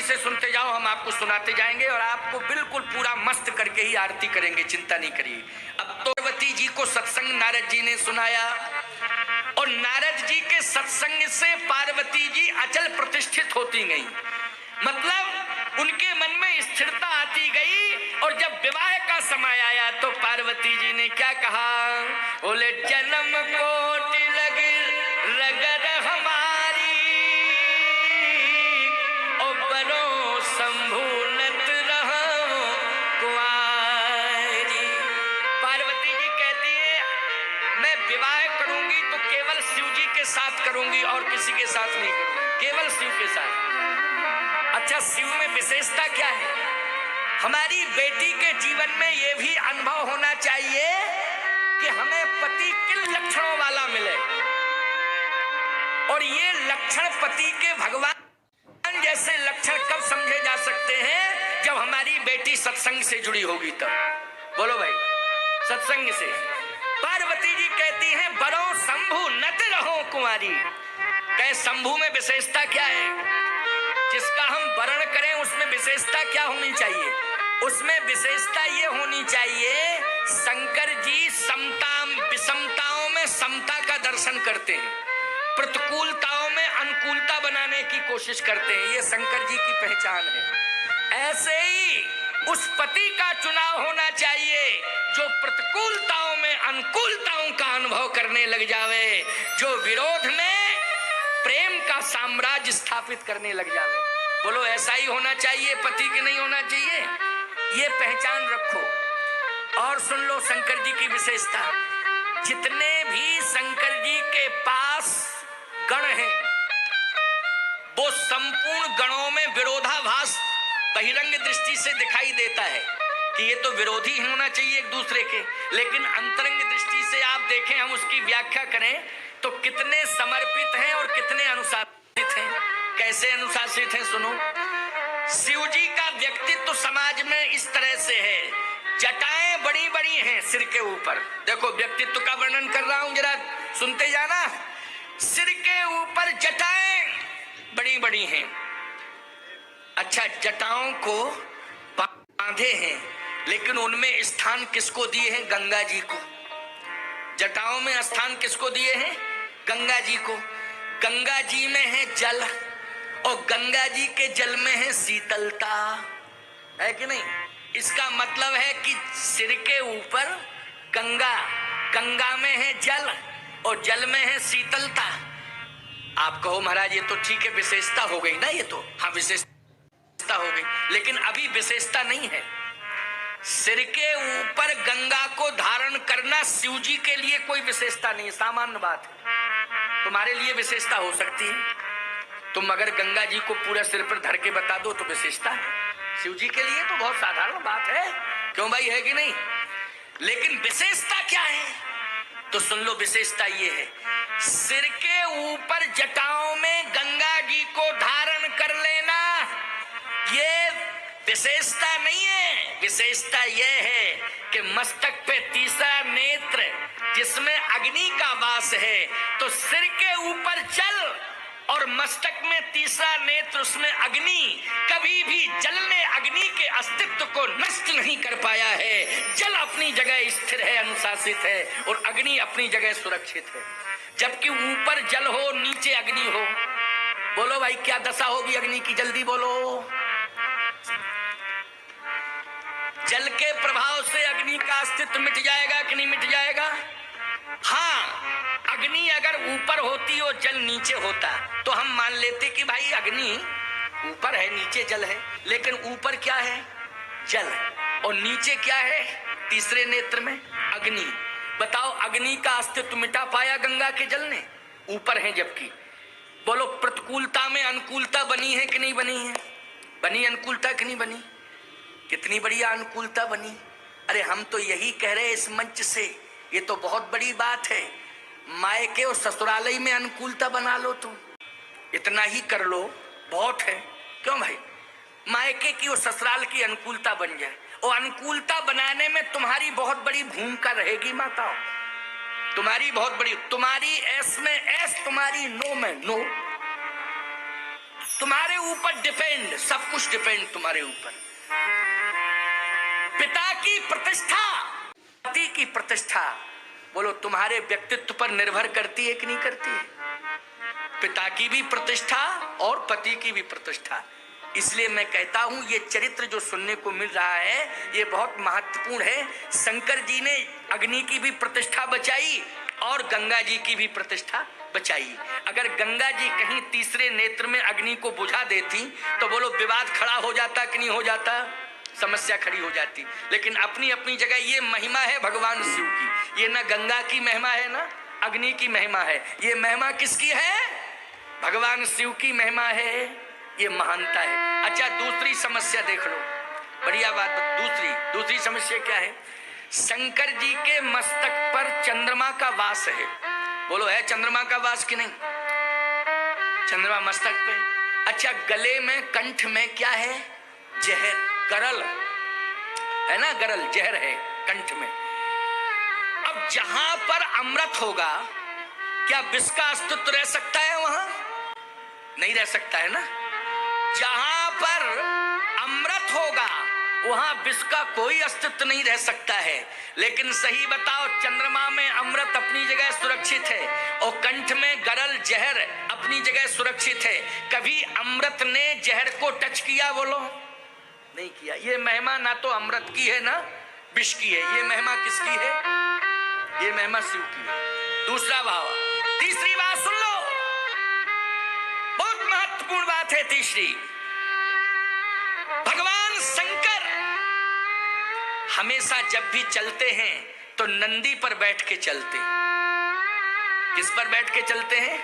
से सुनते जाओ, हम आपको सुनाते जाएंगे और आपको बिल्कुल पूरा मस्त करके ही आरती करेंगे, चिंता नहीं करिए। अब तो पार्वती जी को सत्संग नारद जी ने सुनाया और नारद जी के सत्संग से पार्वती जी अचल प्रतिष्ठित होती गई, मतलब उनके मन में स्थिरता आती गई। और जब विवाह का समय आया तो पार्वती जी ने क्या कहा, बोले जन्म कोटि लगे रगर हमारी और बरो संभूनत रहो कुंवारी। पार्वती जी कहती है मैं विवाह करूंगी तो केवल शिव जी के साथ करूंगी और किसी के साथ नहीं करूंगी, केवल शिव के साथ। अच्छा, शिव में विशेषता क्या है? हमारी बेटी के जीवन में यह भी अनुभव होना चाहिए कि हमें पति किन लक्षणों वाला मिले, और ये लक्षण पति के भगवान जैसे लक्षण कब समझे जा सकते हैं? जब हमारी बेटी सत्संग से जुड़ी होगी तब। बोलो भाई, सत्संग से। पार्वती जी कहती हैं बरो शंभु नत रहो कुंवारी। कहे शंभु में विशेषता क्या है? जिसका हम वर्ण करें उसमें विशेषता क्या होनी चाहिए? उसमें विशेषता ये होनी चाहिए, शंकर जी समता विषमताओं में समता का दर्शन करते हैं, प्रतिकूलताओं में अनुकूलता बनाने की कोशिश करते हैं, ये शंकर जी की पहचान है। ऐसे ही उस पति का चुनाव होना चाहिए जो प्रतिकूलताओं में अनुकूलताओं का अनुभव करने लग जावे, जो विरोध में प्रेम का साम्राज्य स्थापित करने लग जावे। बोलो ऐसा ही होना चाहिए पति के, नहीं होना चाहिए? ये पहचान रखो। और सुन लो शंकर जी की विशेषता, जितने भी शंकर जी के पास गण हैं वो संपूर्ण गणों में विरोधाभास बहिरंग दृष्टि से दिखाई देता है कि ये तो विरोधी होना चाहिए एक दूसरे के, लेकिन अंतरंग दृष्टि से आप देखें, हम उसकी व्याख्या करें तो कितने समर्पित हैं और कितने अनुशासित हैं। कैसे अनुशासित हैं सुनो। शिव जी का व्यक्तित्व समाज में इस तरह से है, जटाएं बड़ी बड़ी हैं सिर के ऊपर। देखो व्यक्तित्व का वर्णन कर रहा हूं, जरा सुनते जाना। सिर के ऊपर जटाएं बड़ी बड़ी हैं। अच्छा, जटाओं को बांधे हैं, लेकिन उनमें स्थान किसको दिए हैं? गंगा जी को। जटाओं में स्थान किसको दिए हैं? गंगा जी को। गंगा जी में है जल और गंगा जी के जल में है शीतलता, है कि नहीं? इसका मतलब है कि सिर के ऊपर गंगा, गंगा में है जल और जल में है शीतलता। आप कहो महाराज ये तो ठीक है, विशेषता हो गई ना, ये तो हाँ विशेषता हो गई, लेकिन अभी विशेषता नहीं है। सिर के ऊपर गंगा को धारण करना शिव जी के लिए कोई विशेषता नहीं है, सामान्य बात है। तुम्हारे लिए विशेषता हो सकती है, तुम अगर गंगा जी को पूरा सिर पर धर के बता दो तो विशेषता है। शिव जी के लिए तो बहुत साधारण बात है, क्यों भाई, है कि नहीं? लेकिन विशेषता क्या है? तो सुन लो, विशेषता ये है, सिर के ऊपर जटाओं में गंगा जी को धारण कर लेना ये विशेषता नहीं है। विशेषता यह है कि मस्तक पे तीसरा नेत्र जिसमें अग्नि का वास है, तो सिर के ऊपर जल और मस्तक में तीसरा नेत्र उसमें अग्नि, कभी भी जल ने अग्नि के अस्तित्व को नष्ट नहीं कर पाया है। जल अपनी जगह स्थिर है, अनुशासित है, और अग्नि अपनी जगह सुरक्षित है। जबकि ऊपर जल हो नीचे अग्नि हो, बोलो भाई क्या दशा होगी अग्नि की? जल्दी बोलो। जल के प्रभाव से अग्नि का अस्तित्व मिट जाएगा कि नहीं मिट जाएगा? हाँ, अग्नि अगर ऊपर होती और जल नीचे होता तो हम मान लेते कि भाई अग्नि ऊपर है नीचे जल है, लेकिन ऊपर क्या है? जल, और नीचे क्या है? तीसरे नेत्र में अग्नि। बताओ अग्नि का अस्तित्व मिटा पाया गंगा के जल ने? ऊपर है जबकि। बोलो प्रतिकूलता में अनुकूलता बनी है कि नहीं बनी है? बनी अनुकूलता कि नहीं बनी? कितनी बढ़िया अनुकूलता बनी। अरे हम तो यही कह रहे इस मंच से, ये तो बहुत बड़ी बात है। मायके और ससुरालय में अनुकूलता बना लो, तुम इतना ही कर लो, बहुत है। क्यों भाई? मायके की और ससुराल की अनुकूलता बन जाए, और अनुकूलता बनाने में तुम्हारी बहुत बड़ी भूमिका रहेगी माताओं, तुम्हारी बहुत बड़ी। तुम्हारी एस में एस, तुम्हारी नो में नो। तुम्हारे ऊपर डिपेंड, सब कुछ डिपेंड तुम्हारे ऊपर। पिता की प्रतिष्ठा, पति की प्रतिष्ठा, बोलो तुम्हारे व्यक्तित्व पर निर्भर करती है कि नहीं करती है? पिता की भी प्रतिष्ठा और पति की भी प्रतिष्ठा। इसलिए मैं कहता हूं ये चरित्र जो सुनने को मिल रहा है ये बहुत महत्वपूर्ण है। शंकर जी ने अग्नि की भी प्रतिष्ठा बचाई और गंगा जी की भी प्रतिष्ठा बचाई। अगर गंगा जी कहीं तीसरे नेत्र में अग्नि को बुझा देती तो बोलो विवाद खड़ा हो जाता कि नहीं हो जाता, समस्या खड़ी हो जाती। लेकिन अपनी अपनी जगह ये महिमा है भगवान शिव की। ये ना गंगा की महिमा है ना अग्नि की महिमा है, ये महिमा किसकी है? भगवान शिव की महिमा है, ये महानता है। अच्छा दूसरी समस्या देख लो, बढ़िया बात। दूसरी समस्या क्या है? शंकर जी के मस्तक पर चंद्रमा का वास है। बोलो है चंद्रमा का वास कि नहीं? चंद्रमा मस्तक पे। अच्छा गले में कंठ में क्या है? जहर, गरल है ना, गरल जहर है कंठ में। अब जहां पर अमृत होगा क्या विष का अस्तित्व रह सकता है? वहां नहीं रह सकता है ना। जहां पर अमृत होगा वहां विष का कोई अस्तित्व नहीं रह सकता है। लेकिन सही बताओ, चंद्रमा में अमृत अपनी जगह सुरक्षित है और कंठ में गरल जहर अपनी जगह सुरक्षित है। कभी अमृत ने जहर को टच किया? बोलो नहीं किया। ये महिमा ना तो अमृत की है ना विष की है, ये महिमा किसकी है? ये महिमा शिव की है। दूसरा भाव। तीसरी बात सुन लो, बहुत महत्वपूर्ण बात है तीसरी। भगवान शंकर हमेशा जब भी चलते हैं तो नंदी पर बैठ के चलते। किस पर बैठ के चलते हैं?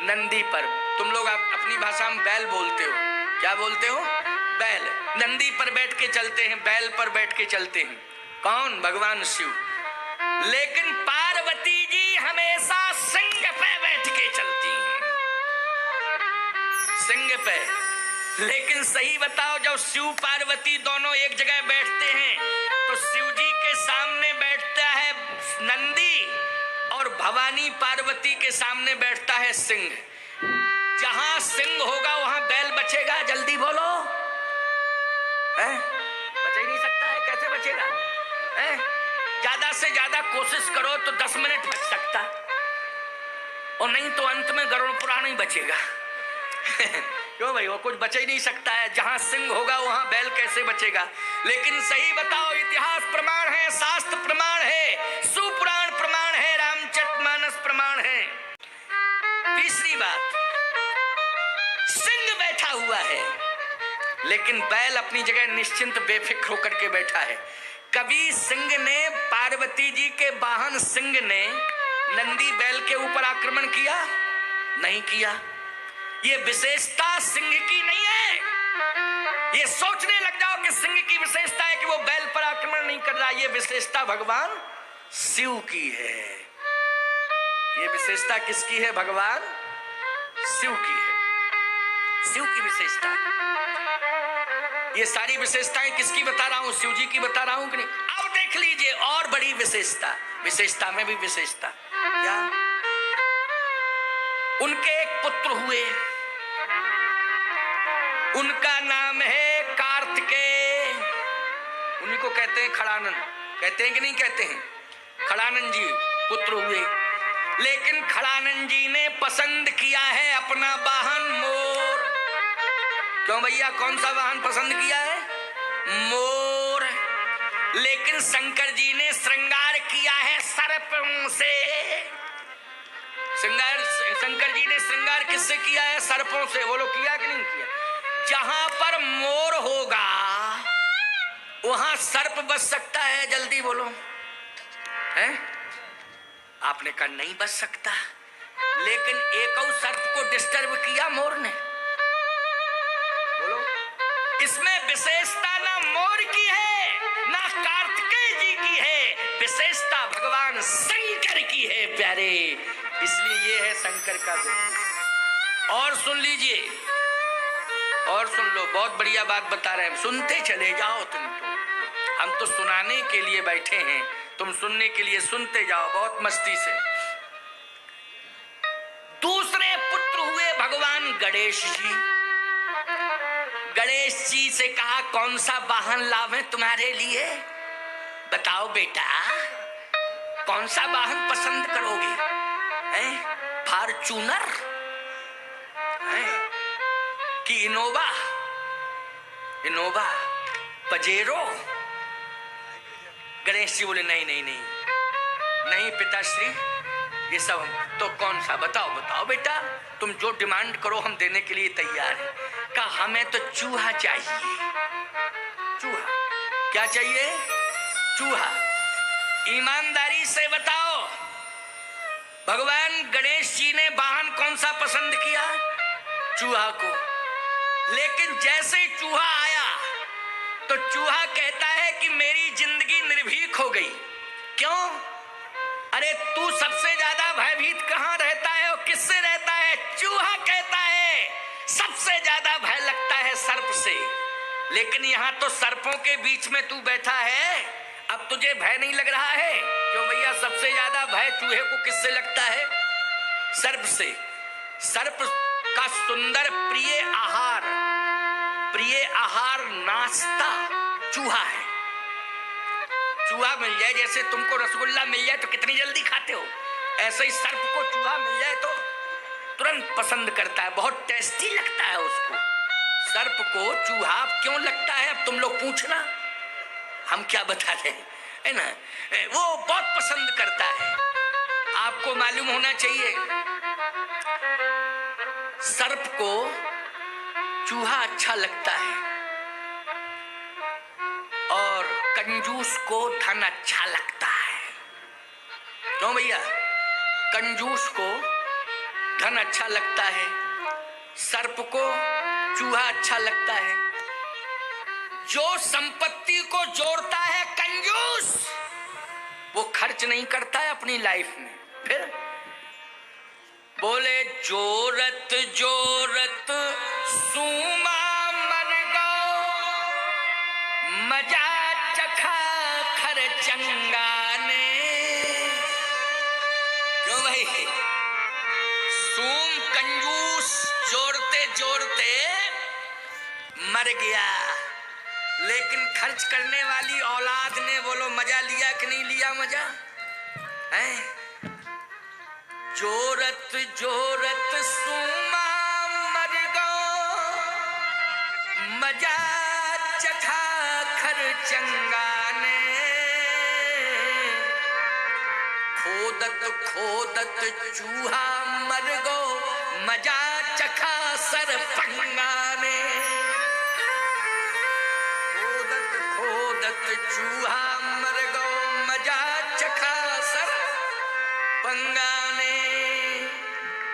नंदी पर। तुम लोग अपनी भाषा में बैल बोलते हो, क्या बोलते हो? बैल। नंदी पर बैठ के चलते हैं, बैल पर बैठ के चलते हैं। कौन? भगवान शिव। लेकिन पार्वती जी हमेशा सिंह पे बैठ के चलती हैं, सिंह पे। लेकिन सही बताओ, जब शिव पार्वती दोनों एक जगह बैठते हैं तो शिव जी के सामने बैठता है नंदी और भवानी पार्वती के सामने बैठता है सिंह। जहां सिंह होगा वहां बैल बचेगा? जल्दी बोलो। बच ही नहीं सकता है, कैसे बचेगा? ज्यादा से ज्यादा कोशिश करो तो 10 मिनट बच सकता, और नहीं तो अंत में गरुड़ पुराण ही बचेगा। क्यों भाई, वो कुछ बच ही नहीं सकता है। जहां सिंह होगा वहां बैल कैसे बचेगा? लेकिन सही बताओ, इतिहास प्रमाण है, शास्त्र प्रमाण है, सुपुराण प्रमाण है, रामचरितमानस प्रमाण है। तीसरी बात, सिंह बैठा हुआ है लेकिन बैल अपनी जगह निश्चिंत बेफिक्र होकर के बैठा है। कभी सिंह ने, पार्वती जी के वाहन सिंह ने नंदी बैल के ऊपर आक्रमण किया? नहीं किया। ये विशेषता सिंह की नहीं है। ये सोचने लग जाओ कि सिंह की विशेषता है कि वो बैल पर आक्रमण नहीं कर रहा। ये विशेषता भगवान शिव की है। ये विशेषता किसकी है? भगवान शिव की है, शिव की विशेषता। ये सारी विशेषताएं किसकी बता रहा हूं? शिव जी की बता रहा हूं कि नहीं? अब देख लीजिए और बड़ी विशेषता, विशेषता में भी विशेषता। क्या? उनके एक पुत्र हुए, उनका नाम है कार्तिकेय। उन्हीं को कहते हैं खड़ानन। कहते हैं कि नहीं कहते हैं? खड़ानन जी पुत्र हुए। लेकिन खड़ानन जी ने पसंद किया है अपना वाहन मोर। क्यों भैया, कौन सा वाहन पसंद किया है? मोर। लेकिन शंकर जी ने श्रृंगार किया है सर्पों से। शंकर जी ने श्रृंगार किससे किया है? सर्पों से। बोलो किया कि नहीं किया? जहां पर मोर होगा वहां सर्प बच सकता है? जल्दी बोलो। है? आपने कहा नहीं बच सकता, लेकिन एक और सर्प को डिस्टर्ब किया मोर ने। बोलो। इसमें विशेषता ना मोर की है ना कार्तिकेय जी की है, विशेषता भगवान शंकर की है प्यारे। इसलिए ये है शंकर का गुण। और सुन लीजिए, और सुन लो, बहुत बढ़िया बात बता रहे हैं, सुनते चले जाओ। तुम तो, हम तो सुनाने के लिए बैठे हैं, तुम सुनने के लिए सुनते जाओ बहुत मस्ती से। दूसरे पुत्र हुए भगवान गणेश जी। गणेश जी से कहा कौन सा वाहन लावें तुम्हारे लिए, बताओ बेटा कौन सा वाहन पसंद करोगे, फॉर्च्यूनर कि इनोवा, पजेरो। गणेश जी बोले नहीं नहीं नहीं नहीं पिताश्री, ये सब तो कौन सा, बताओ बेटा, तुम जो डिमांड करो हम देने के लिए तैयार हैं। कहा हमें तो चूहा चाहिए। चूहा क्या चाहिए? चूहा। ईमानदारी से बताओ भगवान गणेश जी ने वाहन कौन सा पसंद किया? चूहा को। लेकिन जैसे चूहा आया तो चूहा कहता है कि मेरी जिंदगी निर्भीक हो गई। क्यों? अरे तू सबसे ज्यादा भयभीत कहां रहता है और किससे रहता है? चूहा कहता है सबसे ज्यादा भय लगता है सर्प से, लेकिन यहाँ तो सर्पों के बीच में तू बैठा है, अब तुझे भय नहीं लग रहा है। क्यों भैया? सबसे ज्यादा भय चूहे को किससे लगता है? सर्प से। सर्प का सुंदर प्रिय आहार नाश्ता चूहा है। चूहा मिल जाए, जैसे तुमको रसगुल्ला मिल जाए तो कितनी जल्दी खाते हो, ऐसे ही सर्प को चूहा मिल जाए तो तुरंत पसंद करता है, बहुत टेस्टी लगता है उसको। सर्प को चूहा क्यों लगता है अब तुम लोग पूछना, हम क्या बता रहे हैं, है ना? वो बहुत पसंद करता है। आपको मालूम होना चाहिए सर्प को चूहा अच्छा लगता है और कंजूस को धन अच्छा लगता है। क्यों भैया? कंजूस को धन अच्छा लगता है, सर्प को चूहा अच्छा लगता है। जो संपत्ति को जोड़ता है कंजूस, वो खर्च नहीं करता है अपनी लाइफ में। फिर बोले जोरत जोरत सूमा मर गो, मजा चखा खरचंगा ने। क्यों भाई? सूम कंजूस जोड़ते जोड़ते मर गया, लेकिन खर्च करने वाली औलाद ने बोलो मजा लिया कि नहीं लिया? मजा है। जोरत जोरत सूमा मर गो, मजा चखा खरचंगा ने। खोदत खोदत चूहा मर गो, मजा चखा सरपंगा ने। खोदत खोदत चूहा मर गो, मजा चखा सरपंगा ने।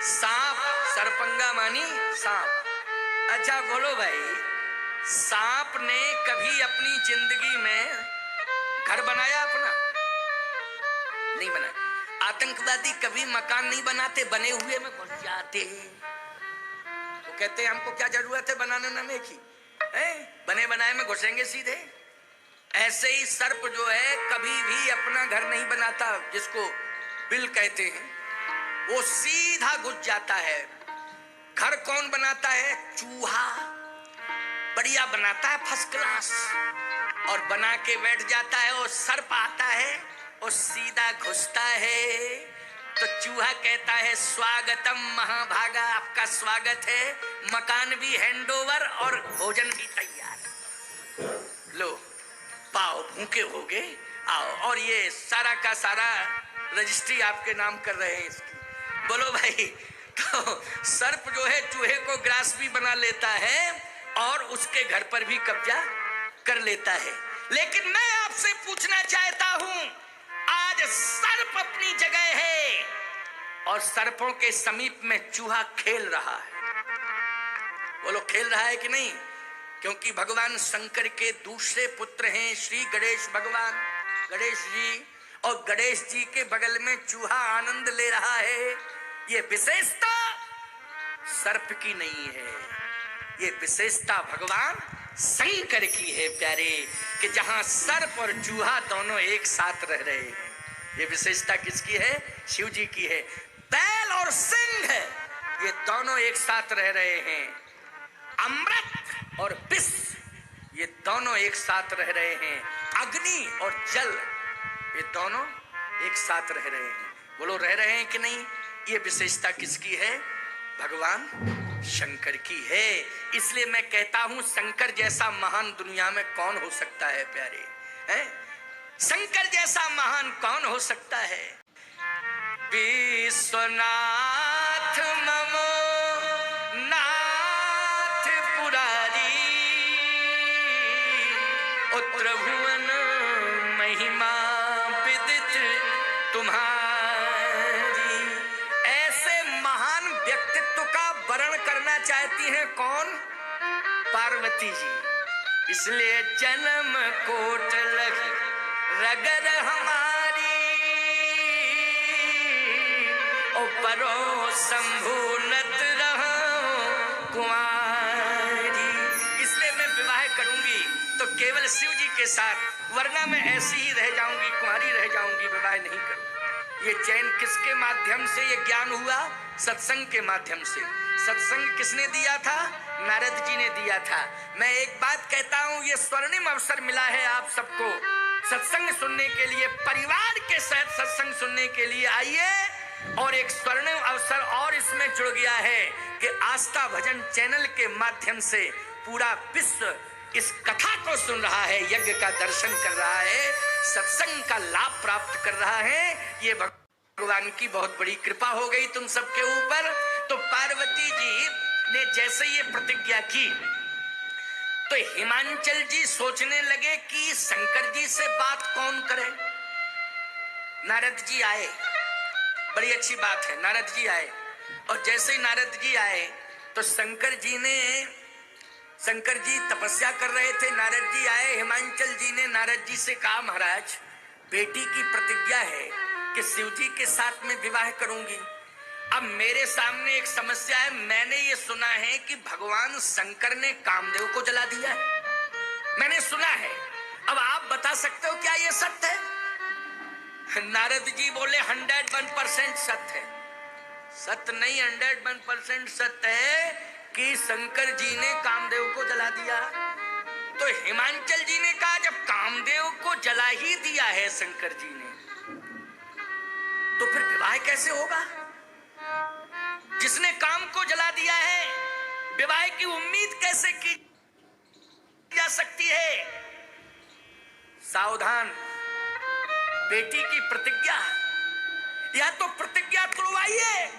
सांप, सरपंगा मानी सांप। अच्छा बोलो भाई, सांप ने कभी अपनी जिंदगी में घर बनाया अपना? नहीं बनाया। आतंकवादी कभी मकान नहीं बनाते, बने हुए में घुस जाते हैं। वो कहते हैं हमको क्या जरूरत है बनाने की, बने बनाए में घुसेंगे सीधे। ऐसे ही सर्प जो है कभी भी अपना घर नहीं बनाता, जिसको बिल कहते हैं, वो सीधा घुस जाता है। घर कौन बनाता है? चूहा। बढ़िया बनाता है, फर्स्ट क्लास, और बना के बैठ जाता है। और सर्प आता है और सीधा घुसता है तो चूहा कहता है स्वागतम महाभागा, आपका स्वागत है, मकान भी हैंडओवर और भोजन भी तैयार। लो पाओ, भूखे हो गए, आओ। और ये सारा का सारा रजिस्ट्री आपके नाम कर रहे हैं इसकी। बोलो भाई, तो सर्प जो है चूहे को ग्रास भी बना लेता है और उसके घर पर भी कब्जा कर लेता है। लेकिन मैं आपसे पूछना चाहता हूं, आज सर्प अपनी जगह है और सर्पों के समीप में चूहा खेल रहा है। बोलो खेल रहा है कि नहीं? क्योंकि भगवान शंकर के दूसरे पुत्र हैं श्री गणेश भगवान, गणेश जी, और गणेश जी के बगल में चूहा आनंद ले रहा है। ये विशेषता सर्प की नहीं है, ये विशेषता भगवान शंकर की है प्यारे, कि जहां सर्प और चूहा दोनों एक साथ रह रहे हैं। ये विशेषता किसकी है? शिव जी की है। बैल और सिंह ये दोनों एक साथ रह रहे हैं। अमृत और विष दोनों एक साथ रह रहे हैं। अग्नि और जल, ये दोनों एक साथ रह रहे हैं। बोलो रह रहे हैं कि नहीं? ये विशेषता किसकी है? भगवान शंकर की है। इसलिए मैं कहता हूं शंकर जैसा महान दुनिया में कौन हो सकता है प्यारे? हैं? शंकर जैसा महान कौन हो सकता है? विश्वनाथ ममो नाथ पुरारी, उत्र भुवन महिमा विदित तुम्हारी। ऐसे महान व्यक्तित्व का वर्ण करना चाहती हैं कौन? पार्वती जी। इसलिए जन्म कोट लगी रगर हमारी, ओ परो संभूनत रहो कुंवारी। इसलिए मैं विवाह करूंगी तो केवल शिव जी के साथ, वरना मैं ऐसी ही रह जाऊंगी, कुंवारी रह जाऊंगी, विवाह नहीं करूंगी। ये चैन किसके माध्यम से ये ज्ञान हुआ? सत्संग के माध्यम से। सत्संग किसने दिया था? नारद जी ने दिया था। मैं एक बात कहता हूं, ये स्वर्णिम अवसर मिला है आप सबको सत्संग सुनने के लिए, परिवार के साथ सत्संग सुनने के लिए आइए। और एक स्वर्णिम अवसर और इसमें जुड़ गया है कि आस्था भजन चैनल के माध्यम से पूरा विश्व इस कथा को सुन रहा है, यज्ञ का दर्शन कर रहा है, सत्संग का लाभ प्राप्त कर रहा है। ये भगवान की बहुत बड़ी कृपा हो गई तुम सबके ऊपर। तो पार्वती जी ने जैसे ये प्रतिज्ञा की तो हिमांचल जी सोचने लगे कि शंकर जी से बात कौन करे। नारद जी आए, बड़ी अच्छी बात है, नारद जी आए। और जैसे ही नारद जी आए तो शंकर जी तपस्या कर रहे थे, नारद जी आए। हिमांचल जी ने नारद जी से कहा, महाराज बेटी की प्रतिज्ञा है कि शिव जी के साथ में विवाह करूंगी। अब मेरे सामने एक समस्या है। मैंने ये सुना है कि भगवान शंकर ने कामदेव को जला दिया है, मैंने सुना है। अब आप बता सकते हो क्या ये सत्य है? नारद जी बोले 101% सत्य है। सत्य नहीं, 101% सत्य है कि शंकर जी ने कामदेव को जला दिया। तो हिमांचल जी ने कहा, जब कामदेव को जला ही दिया है शंकर जी ने, तो फिर विवाह कैसे होगा? जिसने काम को जला दिया है, विवाह की उम्मीद कैसे की जा सकती है? सावधान, बेटी की प्रतिज्ञा, या तो प्रतिज्ञा तोड़वाइए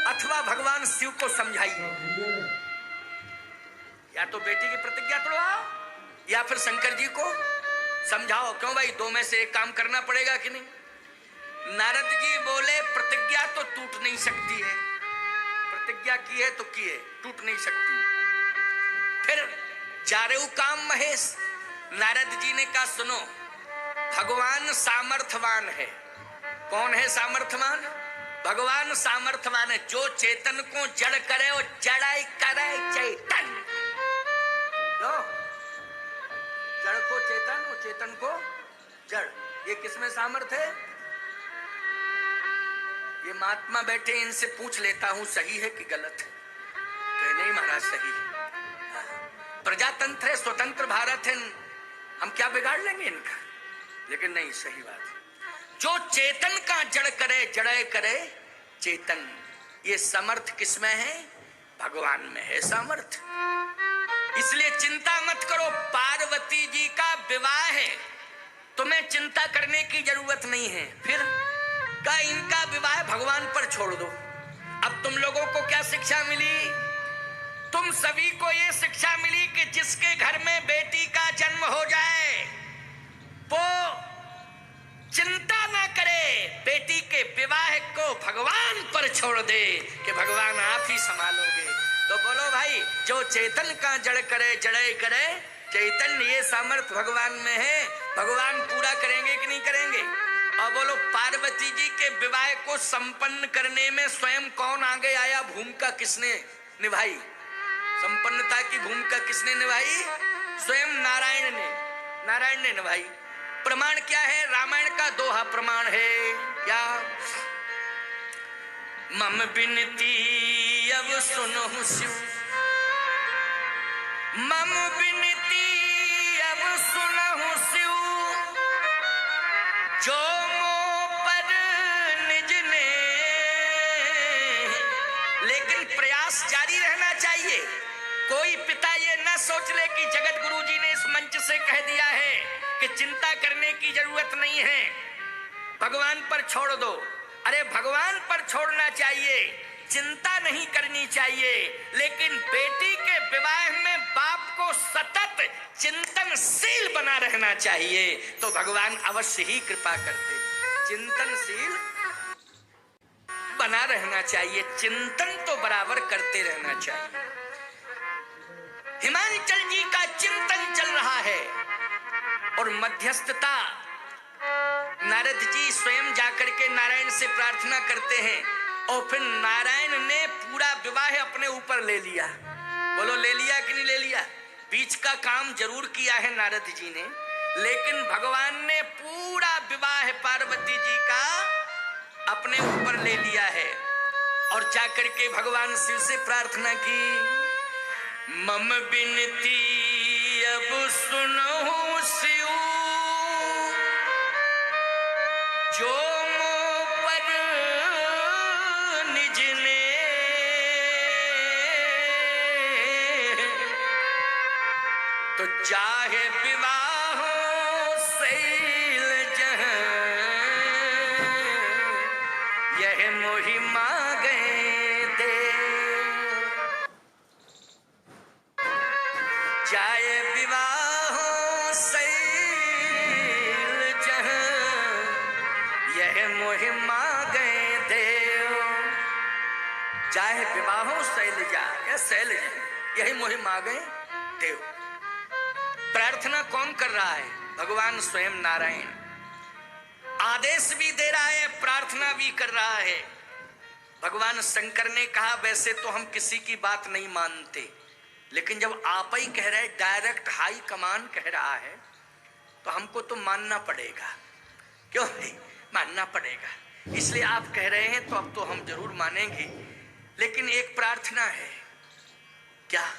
अथवा भगवान शिव को समझाइए। या तो बेटी की प्रतिज्ञा तोड़वाओ या फिर शंकर जी को समझाओ। क्यों भाई, दो में से एक काम करना पड़ेगा कि नहीं? नारद जी बोले प्रतिज्ञा तो टूट नहीं सकती है, प्रतिज्ञा की है तो की है, टूट नहीं सकती। फिर जा रहे हो काम महेश। नारद जी ने कहा, सुनो, भगवान सामर्थवान है। कौन है सामर्थवान? भगवान सामर्थवान है। जो चेतन को जड़ करे वो जड़ाई करे चेतन। लो, जड़ को चेतन और चेतन को जड़, ये किसमें सामर्थ है? ये महात्मा बैठे, इनसे पूछ लेता हूं सही है कि गलत है। कहे नहीं महाराज सही है, प्रजातंत्र है, स्वतंत्र भारत है, हम क्या बिगाड़ लेंगे इनका? लेकिन नहीं, सही बात है। जो चेतन का जड़ करे जड़े करे चेतन, ये समर्थ किसमें है? भगवान में है समर्थ। इसलिए चिंता मत करो, पार्वती जी का विवाह है, तुम्हें चिंता करने की जरूरत नहीं है। फिर का इनका विवाह भगवान पर छोड़ दो। अब तुम लोगों को क्या शिक्षा मिली? तुम सभी को ये शिक्षा मिली कि जिसके घर में बेटी का जन्म हो जाए वो चिंता ना करे, बेटी के विवाह को भगवान पर छोड़ दे कि भगवान आप ही संभालोगे। तो बोलो भाई, जो चेतन का जड़ करे जड़े करे चैतन, ये सामर्थ भगवान में है। भगवान पूरा करेंगे कि नहीं करेंगे? और बोलो, पार्वती जी के विवाह को संपन्न करने में स्वयं कौन आगे आया? भूमिका किसने निभाई? संपन्नता की भूमिका किसने निभाई? स्वयं नारायण ने निभाई। प्रमाण क्या है? रामायण का दोहा प्रमाण है। क्या? मम बिनती अब सुनो शिव, मम बिनती अब सुनहु शिव, जो मोह पर निज ने। लेकिन प्रयास जारी रहना चाहिए। कोई पिता ये न सोच ले कि जगत गुरु जी ने इस मंच से कह दिया है कि चिंता करने की जरूरत नहीं है, भगवान पर छोड़ दो। अरे भगवान पर छोड़ना चाहिए, चिंता नहीं करनी चाहिए, लेकिन बेटी के विवाह में बाप को सतत चिंतनशील बना रहना चाहिए, तो भगवान अवश्य ही कृपा करते। चिंतनशील बना रहना चाहिए, चिंतन तो बराबर करते रहना चाहिए। हिमांचल जी का चिंतन चल रहा है और मध्यस्थता नारद जी स्वयं जाकर के नारायण से प्रार्थना करते हैं और फिर नारायण ने पूरा विवाह अपने ऊपर ले लिया। बोलो ले लिया कि नहीं ले लिया? बीच का काम जरूर किया है नारद जी ने, लेकिन भगवान ने पूरा विवाह पार्वती जी का अपने ऊपर ले लिया है। और जाकर के भगवान शिव से प्रार्थना की, मम बिनती अब सुनो शिव, जो मोह पर निज ने। तो चाहे विवाह शैल जहां, यह मोहि मांगे दे। चाहे विवाह शैल जहां, यह मोहि मांगे देव। चाहे विवाह शैलजा या शैलज, यही मोहि मांगे देव। प्रार्थना कौन कर रहा है? भगवान स्वयं नारायण। आदेश भी दे रहा है, प्रार्थना भी कर रहा है। भगवान शंकर ने कहा वैसे तो हम किसी की बात नहीं मानते, लेकिन जब आप ही कह रहे, डायरेक्ट हाई कमान कह रहा है, तो हमको तो मानना पड़ेगा। क्यों नहीं मानना पड़ेगा? इसलिए आप कह रहे हैं तो अब तो हम जरूर मानेंगे, लेकिन एक प्रार्थना है। क्या?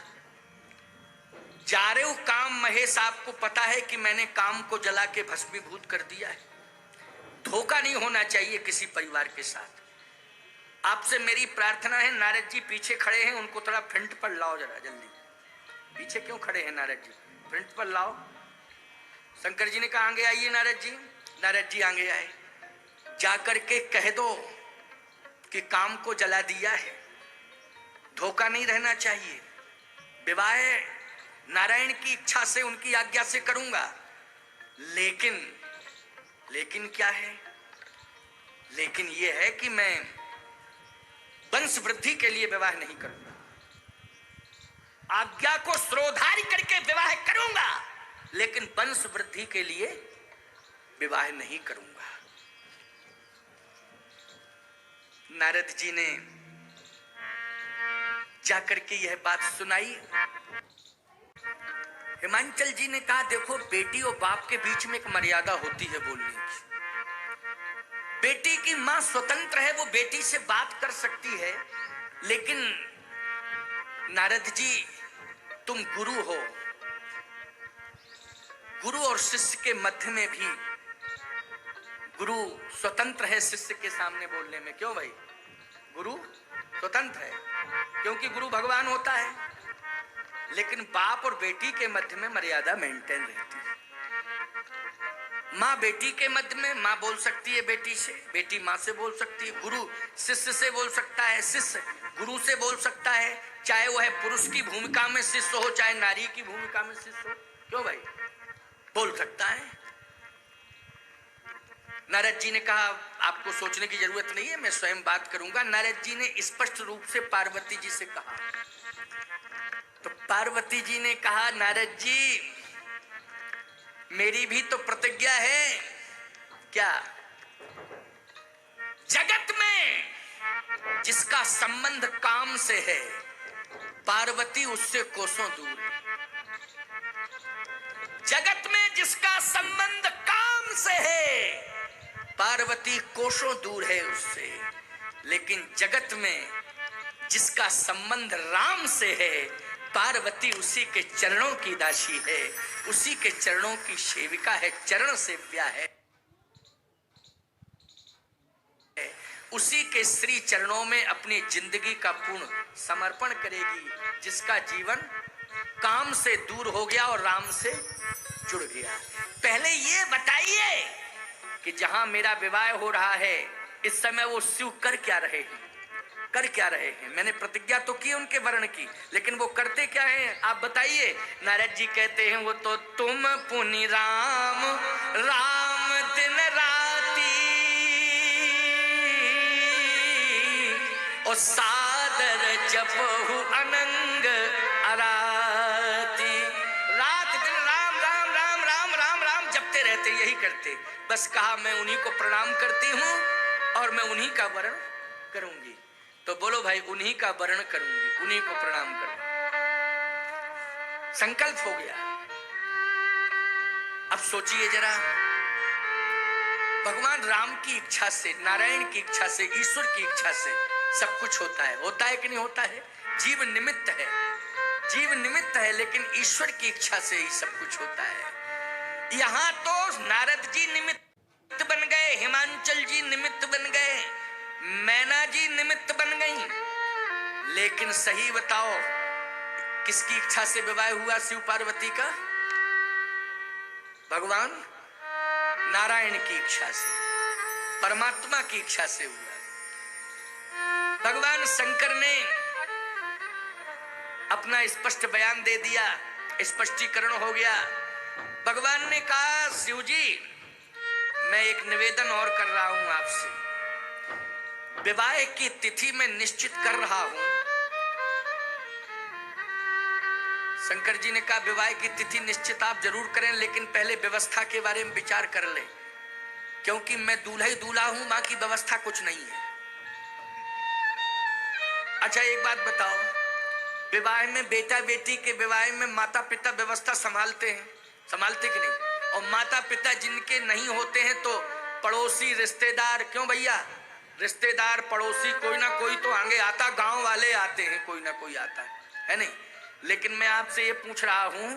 चारों काम महेश आपको पता है कि मैंने काम को जला के भस्मीभूत कर दिया है। धोखा नहीं होना चाहिए किसी परिवार के साथ। आपसे मेरी प्रार्थना है, नारद जी पीछे खड़े हैं, उनको थोड़ा फ्रंट पर लाओ जरा जल्दी। पीछे क्यों खड़े हैं नारद जी? फ्रंट पर लाओ। शंकर जी ने कहा आगे आइए नारद जी। नारद जी आगे आए। जाकर के कह दो कि काम को जला दिया है, धोखा नहीं रहना चाहिए। विवाह नारायण की इच्छा से, उनकी आज्ञा से करूंगा, लेकिन क्या है? लेकिन यह है कि मैं वंश वृद्धि के लिए विवाह नहीं करूंगा। आज्ञा को श्रोधारी करके विवाह करूंगा, लेकिन वंश वृद्धि के लिए विवाह नहीं करूंगा। नारद जी ने जाकर के यह बात सुनाई। हिमांचल जी ने कहा देखो, बेटी और बाप के बीच में एक मर्यादा होती है बोलने की। बेटी की मां स्वतंत्र है, वो बेटी से बात कर सकती है, लेकिन नारद जी तुम गुरु हो। गुरु और शिष्य के मध्य में भी गुरु स्वतंत्र है शिष्य के सामने बोलने में। क्यों भाई? गुरु स्वतंत्र है क्योंकि गुरु भगवान होता है, लेकिन बाप और बेटी के मध्य में मर्यादा मेंटेन रहती है। माँ बेटी के मध्य में माँ बोल सकती है बेटी से, बेटी माँ से बोल सकती है, गुरु शिष्य से बोल सकता है, शिष्य गुरु से बोल सकता है, चाहे वह पुरुष की भूमिका में शिष्य हो, चाहे नारी की भूमिका में शिष्य हो। क्यों भाई? बोल सकता है। नारद जी ने कहा आपको सोचने की जरूरत नहीं है, मैं स्वयं बात करूंगा। नारद जी ने स्पष्ट रूप से पार्वती जी से कहा। तो पार्वती जी ने कहा नारद जी मेरी भी तो प्रतिज्ञा है। क्या? जगत में जिसका संबंध काम से है, पार्वती उससे कोसों दूर है। जगत में जिसका संबंध काम से है, पार्वती कोसों दूर है उससे। लेकिन जगत में जिसका संबंध राम से है, पार्वती उसी के चरणों की दासी है, उसी के चरणों की सेविका है, चरण सेव्या है, उसी के श्री चरणों में अपनी जिंदगी का पूर्ण समर्पण करेगी, जिसका जीवन काम से दूर हो गया और राम से जुड़ गया। पहले ये बताइए कि जहां मेरा विवाह हो रहा है इस समय वो शिव कर क्या रहे हैं, कर क्या रहे हैं? मैंने प्रतिज्ञा तो की उनके वर्ण की, लेकिन वो करते क्या हैं आप बताइए। नारद जी कहते हैं वो तो तुम पुनि राम राम दिन राती और सादर जपहु अनंग अराती। रात दिन राम राम राम राम राम राम जपते रहते, यही करते। बस कहा मैं उन्हीं को प्रणाम करती हूँ और मैं उन्हीं का वर्ण करूंगी। तो बोलो भाई, उन्हीं का वर्ण करूंगी, उन्हीं को प्रणाम करूंगी। संकल्प हो गया। अब सोचिए जरा, भगवान राम की इच्छा से, नारायण की इच्छा से, ईश्वर की इच्छा से सब कुछ होता है। होता है कि नहीं होता है? जीव निमित्त है, जीव निमित्त है, लेकिन ईश्वर की इच्छा से ही सब कुछ होता है। यहां तो नारद जी निमित्त बन गए, हिमांचल जी निमित्त बन गए, मैना जी निमित्त बन गई, लेकिन सही बताओ किसकी इच्छा से विवाह हुआ शिव पार्वती का? भगवान नारायण की इच्छा से, परमात्मा की इच्छा से हुआ। भगवान शंकर ने अपना स्पष्ट बयान दे दिया, स्पष्टीकरण हो गया। भगवान ने कहा शिव जी, मैं एक निवेदन और कर रहा हूं आपसे। विवाह की तिथि मैं निश्चित कर रहा हूं। शंकर जी ने कहा विवाह की तिथि निश्चित आप जरूर करें, लेकिन पहले व्यवस्था के बारे में विचार कर लें, क्योंकि मैं दूल्हा ही दूल्हा हूं, मां की व्यवस्था कुछ नहीं है। अच्छा एक बात बताओ, विवाह में बेटा बेटी के विवाह में माता पिता व्यवस्था संभालते हैं, संभालते कि नहीं? और माता पिता जिनके नहीं होते हैं तो पड़ोसी रिश्तेदार, क्यों भैया, रिश्तेदार पड़ोसी कोई ना कोई तो आगे आता, गांव वाले आते हैं, कोई ना कोई आता है नहीं? लेकिन मैं आपसे ये पूछ रहा हूं,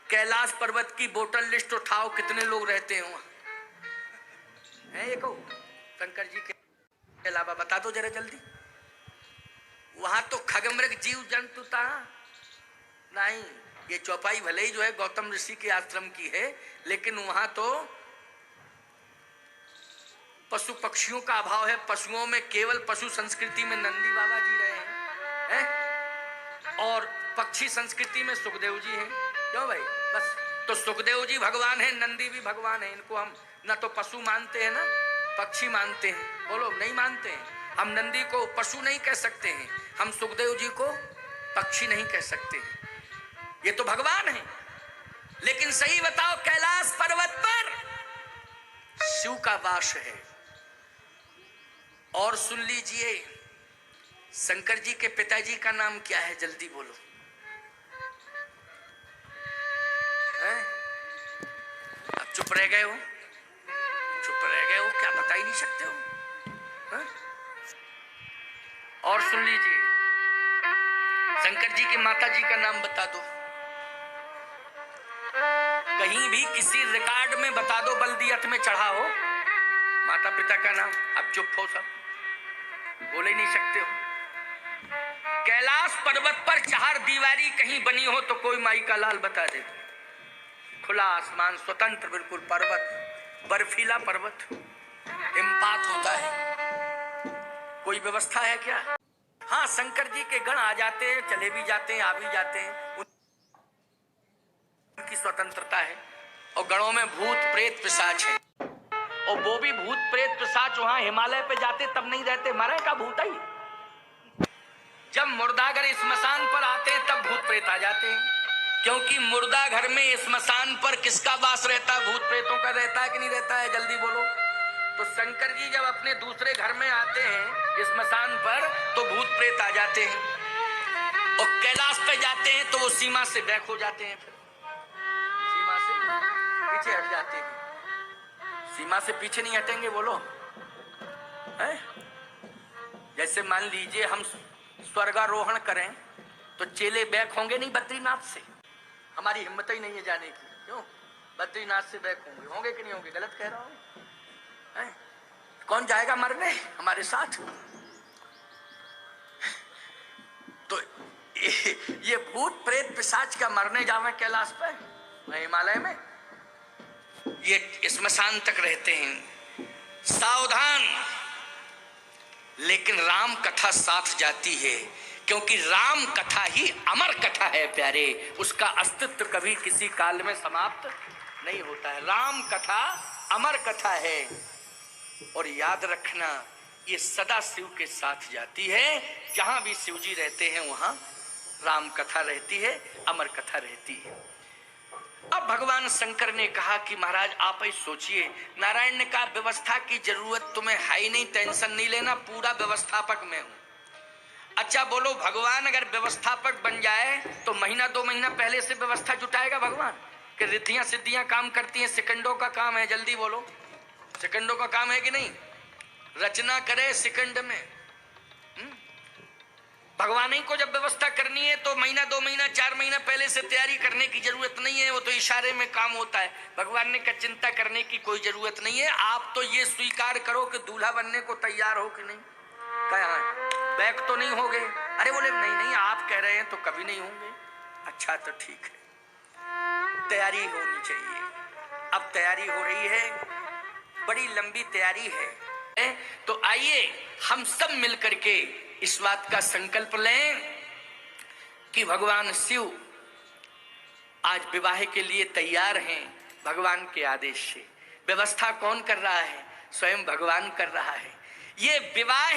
कैलाश पर्वत की वोटर लिस्ट उठाओ, कितने लोग रहते हैं वहां? है ये कहो, शंकर जी के अलावा बता दो जरा जल्दी। वहां तो खगमृग जीव जंतु था नहीं। ये चौपाई भले ही जो है गौतम ऋषि के आश्रम की है, लेकिन वहां तो पशु पक्षियों का अभाव है। पशुओं में केवल पशु संस्कृति में नंदी बाबा जी रहे हैं, और पक्षी संस्कृति में सुखदेव जी हैं। क्यों भाई? बस तो सुखदेव जी भगवान हैं, नंदी भी भगवान है। इनको हम ना तो पशु मानते हैं ना पक्षी मानते हैं। बोलो, नहीं मानते हैं। हम नंदी को पशु नहीं कह सकते हैं, हम सुखदेव जी को पक्षी नहीं कह सकते हैं, ये तो भगवान है। लेकिन सही बताओ, कैलाश पर्वत पर शिव का वास है। और सुन लीजिए, शंकर जी के पिताजी का नाम क्या है? जल्दी बोलो। अब चुप रह गए हो, चुप रह गए हो, क्या बता ही नहीं सकते हो? और सुन लीजिए, शंकर जी के माता जी का नाम बता दो, कहीं भी किसी रिकॉर्ड में बता दो, बल्दियत में चढ़ा हो माता पिता का नाम। अब चुप हो सब, बोले नहीं सकते हो। कैलाश पर्वत पर चार दीवारी कहीं बनी हो तो कोई माई का लाल बता दे। खुला आसमान, स्वतंत्र बिल्कुल पर्वत, बर्फीला पर्वत, हिमपात होता है, कोई व्यवस्था है क्या? हाँ, शंकर जी के गण आ जाते हैं, चले भी जाते हैं, आ भी जाते हैं, उनकी स्वतंत्रता है। और गणों में भूत प्रेत पिशाच है, और वो भी भूत प्रेत पिशाच वहां हिमालय पे जाते तब नहीं रहते, मरे का भूत ही। जब मुर्दाघर स्मशान पर आते हैं तब भूत प्रेत आ जाते हैं, क्योंकि मुर्दा घर में स्मशान पर किसका वास रहता है? भूत प्रेतों का रहता है कि नहीं रहता है? जल्दी बोलो। तो शंकर जी जब अपने दूसरे घर में आते हैं स्मशान पर तो भूत प्रेत आ जाते हैं, और कैलाश पे जाते हैं तो वो सीमा से बैक हो जाते हैं, फिर सीमा से पीछे हट जाते हैं। सीमा से पीछे नहीं हटेंगे, बोलो है? जैसे मान लीजिए हम स्वर्गारोहण करें तो चेले बैक होंगे नहीं बद्रीनाथ से? हमारी हिम्मत ही नहीं है जाने की। क्यों? बद्रीनाथ से बैक होंगे कि नहीं होंगे? गलत कह रहा हूं? कौन जाएगा मरने हमारे साथ? तो ये भूत प्रेत पिशाच का मरने जावे कैलाश पे, हिमालय में, ये स्मशान तक रहते हैं। सावधान। लेकिन राम कथा साथ जाती है, क्योंकि राम कथा ही अमर कथा है प्यारे। उसका अस्तित्व कभी किसी काल में समाप्त नहीं होता है। राम कथा अमर कथा है। और याद रखना, ये सदा शिव के साथ जाती है। जहां भी शिव जी रहते हैं वहां राम कथा रहती है, अमर कथा रहती है। अब भगवान शंकर ने कहा कि महाराज आप ही सोचिए। नारायण ने कहा व्यवस्था की जरूरत तुम्हें है ही नहीं, टेंशन नहीं लेना, पूरा व्यवस्थापक मैं हूं। अच्छा बोलो, भगवान अगर व्यवस्थापक बन जाए तो महीना 2 महीना पहले से व्यवस्था जुटाएगा भगवान? कि रिद्धियां सिद्धियां काम करती हैं, सेकंडों का काम है, जल्दी बोलो, सेकंडों का काम है कि नहीं? रचना करे सेकंड में। भगवान ही को जब व्यवस्था करनी है तो महीना 2 महीना 4 महीना पहले से तैयारी करने की जरूरत नहीं है, वो तो इशारे में काम होता है। भगवान ने कहा चिंता करने की कोई जरूरत नहीं है, आप तो ये स्वीकार करो कि दूल्हा बनने को तैयार हो कि नहीं। कहा बैक तो नहीं हो गए? अरे बोले नहीं आप कह रहे हैं तो कभी नहीं होंगे। अच्छा तो ठीक है, तैयारी होनी चाहिए। अब तैयारी हो रही है, बड़ी लंबी तैयारी है। तो आइए हम सब मिलकर के इस बात का संकल्प लें कि भगवान शिव आज विवाह के लिए तैयार हैं। भगवान के आदेश से व्यवस्था कौन कर रहा है? स्वयं भगवान कर रहा है। ये विवाह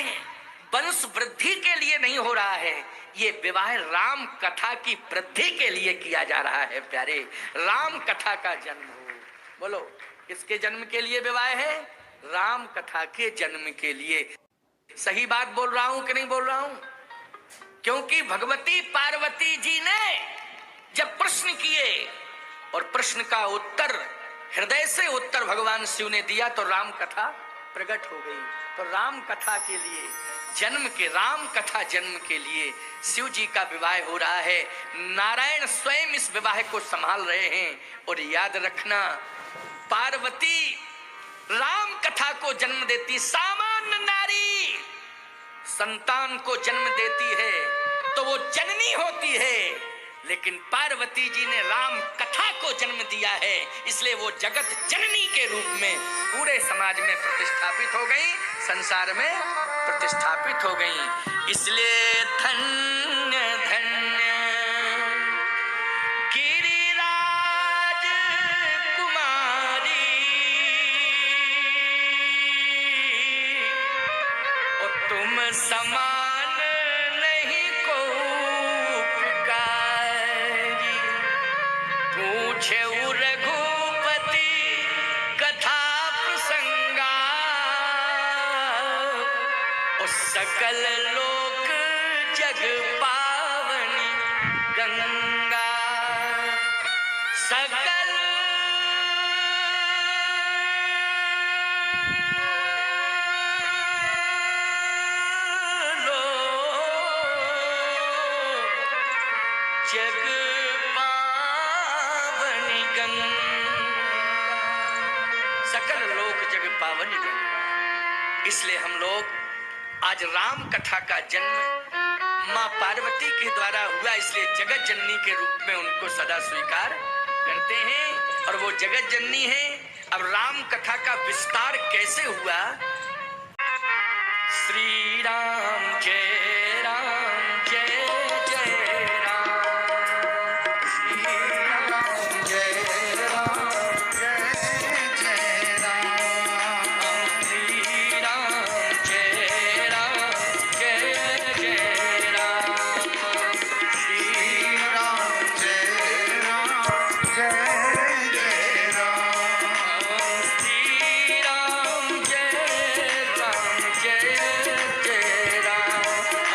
वंश वृद्धि के लिए नहीं हो रहा है, ये विवाह राम कथा की वृद्धि के लिए किया जा रहा है प्यारे। राम कथा का जन्म हो। बोलो, किसके जन्म के लिए विवाह है? राम कथा के जन्म के लिए। सही बात बोल रहा हूं कि नहीं बोल रहा हूं? क्योंकि भगवती पार्वती जी ने जब प्रश्न किए और प्रश्न का उत्तर हृदय से उत्तर भगवान शिव ने दिया तो राम कथा प्रकट हो गई। तो राम कथा के लिए राम कथा जन्म के लिए शिव जी का विवाह हो रहा है। नारायण स्वयं इस विवाह को संभाल रहे हैं। और याद रखना, पार्वती राम कथा को जन्म देती, सामान्य नारी संतान को जन्म देती है तो वो जननी होती है, लेकिन पार्वती जी ने राम कथा को जन्म दिया है, इसलिए वो जगत जननी के रूप में पूरे समाज में प्रतिष्ठापित हो गई, संसार में प्रतिष्ठापित हो गई। इसलिए धन्य धन्य गिरिराज कुमारी, और तुम समान नहीं को पुकारी। पूछे रघुपति कथा प्रसंगा, और सकल लोक जग पावनी गंगा। सकल जग पावनी गंगा, सकल लोक जग पावनी गंगा। इसलिए हम लोग आज राम कथा का जन्म माँ पार्वती के द्वारा हुआ, इसलिए जगत जननी के रूप में उनको सदा स्वीकार करते हैं और वो जगत जननी है। अब राम कथा का विस्तार कैसे हुआ? श्री राम जय राम जय जय राम, श्री राम जय राम जय जय राम, श्री राम जय राम जय जय राम, श्री राम जय राम जय जय राम, श्री राम जय राम जय जय राम।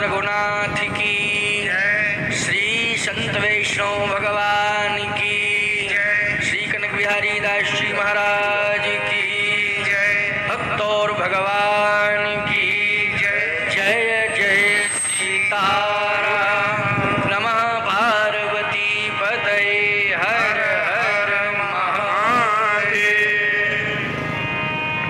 रघुनाथ की जय। श्री संत वैष्णव भगवान की जय। श्री कनक बिहारी दास जी महाराज